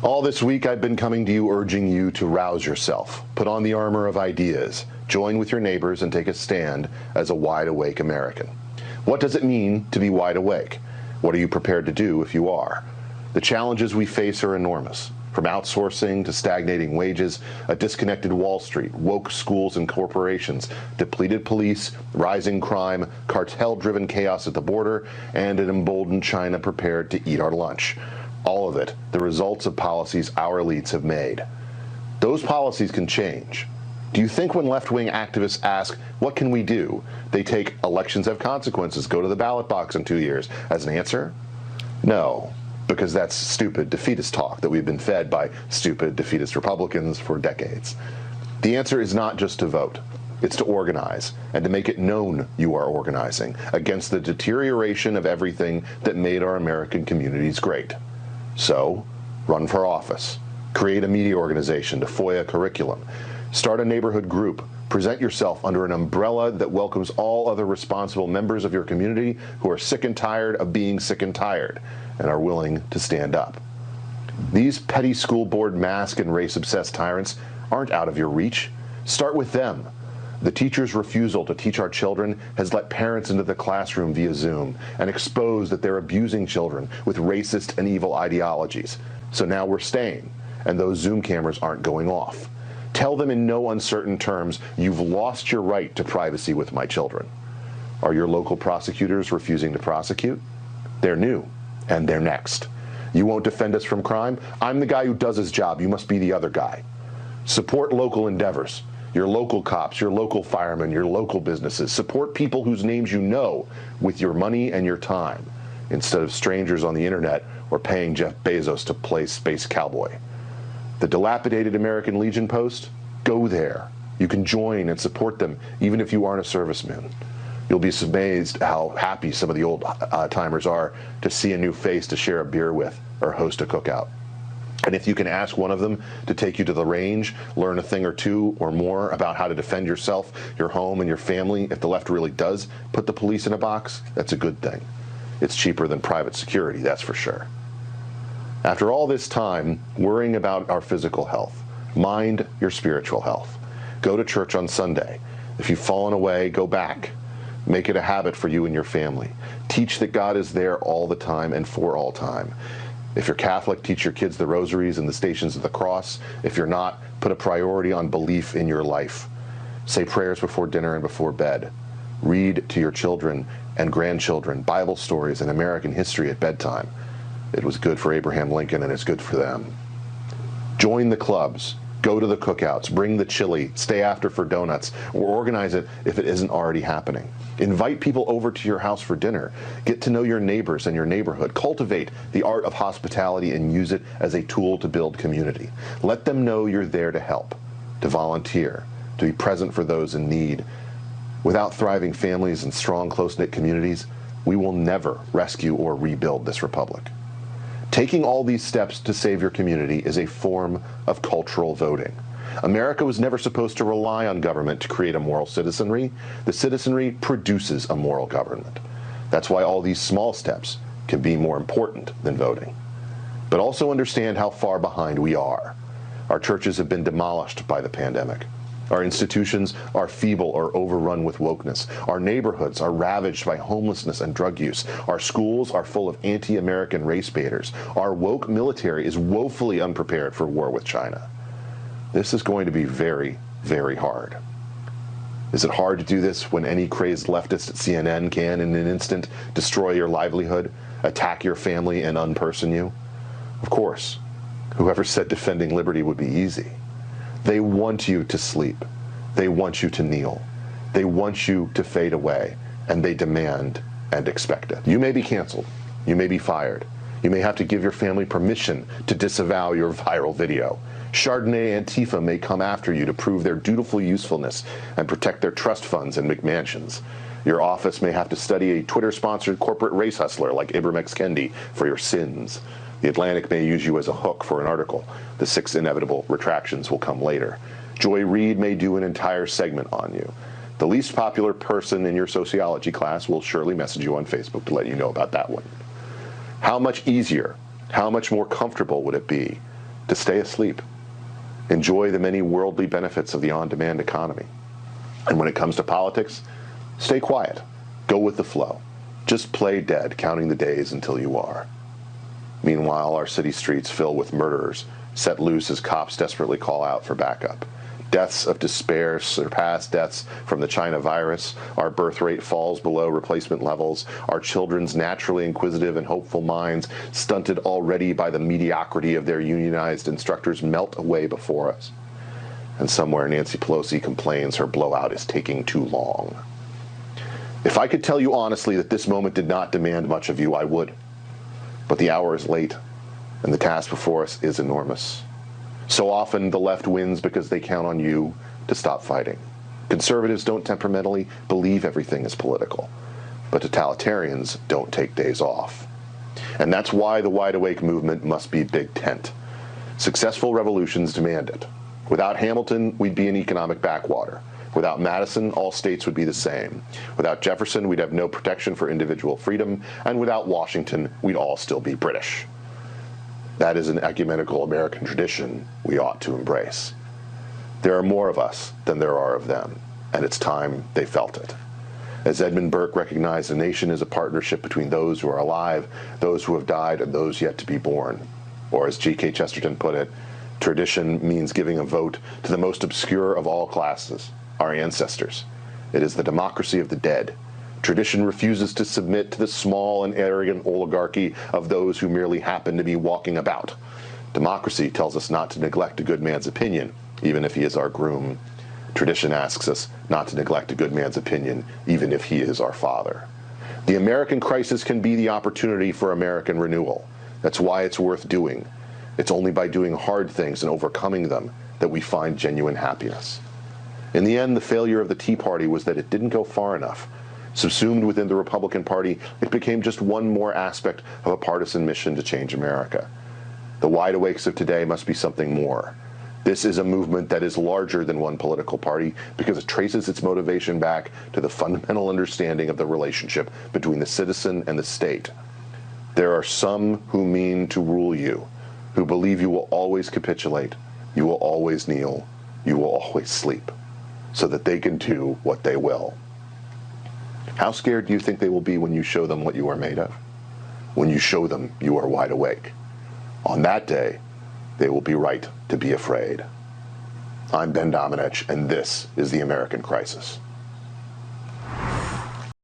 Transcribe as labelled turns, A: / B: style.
A: All this week, I've been coming to you urging you to rouse yourself, put on the armor of ideas, join with your neighbors, and take a stand as a wide-awake American. What does it mean to be wide awake? What are you prepared to do if you are? The challenges we face are enormous. From outsourcing to stagnating wages, a disconnected Wall Street, woke schools and corporations, depleted police, rising crime, cartel-driven chaos at the border, and an emboldened China prepared to eat our lunch. All of it, the results of policies our elites have made. Those policies can change. Do you think when left-wing activists ask, what can we do, they take elections have consequences, go to the ballot box in 2 years as an answer? No. Because that's stupid defeatist talk that we've been fed by stupid defeatist Republicans for decades. The answer is not just to vote. It's to organize and to make it known you are organizing against the deterioration of everything that made our American communities great. So, run for office. Create a media organization to FOIA curriculum. Start a neighborhood group. Present yourself under an umbrella that welcomes all other responsible members of your community who are sick and tired of being sick and tired and are willing to stand up. These petty school board mask and race-obsessed tyrants aren't out of your reach. Start with them. The teacher's refusal to teach our children has let parents into the classroom via Zoom and exposed that they're abusing children with racist and evil ideologies. So now we're staying, and those Zoom cameras aren't going off. Tell them in no uncertain terms, you've lost your right to privacy with my children. Are your local prosecutors refusing to prosecute? They're new, and they're next. You won't defend us from crime? I'm the guy who does his job. You must be the other guy. Support local endeavors. Your local cops, your local firemen, your local businesses. Support people whose names you know with your money and your time, instead of strangers on the internet or paying Jeff Bezos to play space cowboy. The dilapidated American Legion post? Go there. You can join and support them, even if you aren't a serviceman. You'll be amazed how happy some of the old timers are to see a new face to share a beer with or host a cookout. And if you can ask one of them to take you to the range, learn a thing or two or more about how to defend yourself, your home, and your family, if the left really does put the police in a box, that's a good thing. It's cheaper than private security, that's for sure. After all this time worrying about our physical health, mind your spiritual health. Go to church on Sunday. If you've fallen away, go back. Make it a habit for you and your family. Teach that God is there all the time and for all time. If you're Catholic, teach your kids the rosaries and the Stations of the Cross. If you're not, put a priority on belief in your life. Say prayers before dinner and before bed. Read to your children and grandchildren Bible stories and American history at bedtime. It was good for Abraham Lincoln, and it's good for them. Join the clubs. Go to the cookouts. Bring the chili. Stay after for donuts. Or organize it if it isn't already happening. Invite people over to your house for dinner. Get to know your neighbors and your neighborhood. Cultivate the art of hospitality and use it as a tool to build community. Let them know you're there to help, to volunteer, to be present for those in need. Without thriving families and strong, close-knit communities, we will never rescue or rebuild this republic. Taking all these steps to save your community is a form of cultural voting. America was never supposed to rely on government to create a moral citizenry. The citizenry produces a moral government. That's why all these small steps can be more important than voting. But also understand how far behind we are. Our churches have been demolished by the pandemic. Our institutions are feeble or overrun with wokeness. Our neighborhoods are ravaged by homelessness and drug use. Our schools are full of anti-American race baiters. Our woke military is woefully unprepared for war with China. This is going to be very, very hard. Is it hard to do this when any crazed leftist at CNN can, in an instant, destroy your livelihood, attack your family, and unperson you? Of course. Whoever said defending liberty would be easy? They want you to sleep. They want you to kneel. They want you to fade away, and they demand and expect it. You may be canceled. You may be fired. You may have to give your family permission to disavow your viral video. Chardonnay Antifa may come after you to prove their dutiful usefulness and protect their trust funds and McMansions. Your office may have to study a Twitter-sponsored corporate race hustler like Ibram X. Kendi for your sins. The Atlantic may use you as a hook for an article. The 6 inevitable retractions will come later. Joy Reid may do an entire segment on you. The least popular person in your sociology class will surely message you on Facebook to let you know about that one. How much easier, how much more comfortable would it be to stay asleep. Enjoy the many worldly benefits of the on-demand economy. And when it comes to politics, stay quiet. Go with the flow. Just play dead, counting the days until you are. Meanwhile, our city streets fill with murderers, set loose as cops desperately call out for backup. Deaths of despair surpass deaths from the China virus. Our birth rate falls below replacement levels. Our children's naturally inquisitive and hopeful minds, stunted already by the mediocrity of their unionized instructors, melt away before us. And somewhere Nancy Pelosi complains her blowout is taking too long. If I could tell you honestly that this moment did not demand much of you, I would. But the hour is late, and the task before us is enormous. So often the left wins because they count on you to stop fighting. Conservatives don't temperamentally believe everything is political, but totalitarians don't take days off. And that's why the Wide Awake movement must be big tent. Successful revolutions demand it. Without Hamilton, we'd be an economic backwater. Without Madison, all states would be the same. Without Jefferson, we'd have no protection for individual freedom. And without Washington, we'd all still be British. That is an ecumenical American tradition we ought to embrace. There are more of us than there are of them, and it's time they felt it. As Edmund Burke recognized, a nation is a partnership between those who are alive, those who have died, and those yet to be born. Or as G.K. Chesterton put it, tradition means giving a vote to the most obscure of all classes, our ancestors. It is the democracy of the dead. Tradition refuses to submit to the small and arrogant oligarchy of those who merely happen to be walking about. Democracy tells us not to neglect a good man's opinion, even if he is our groom. Tradition asks us not to neglect a good man's opinion, even if he is our father. The American crisis can be the opportunity for American renewal. That's why it's worth doing. It's only by doing hard things and overcoming them that we find genuine happiness. In the end, the failure of the Tea Party was that it didn't go far enough. Subsumed within the Republican Party, it became just one more aspect of a partisan mission to change America. The Wide Awakes of today must be something more. This is a movement that is larger than one political party because it traces its motivation back to the fundamental understanding of the relationship between the citizen and the state. There are some who mean to rule you, who believe you will always capitulate, you will always kneel, you will always sleep, so that they can do what they will. How scared do you think they will be when you show them what you are made of? When you show them you are wide awake? On that day, they will be right to be afraid. I'm Ben Domenech, and this is the American Crisis.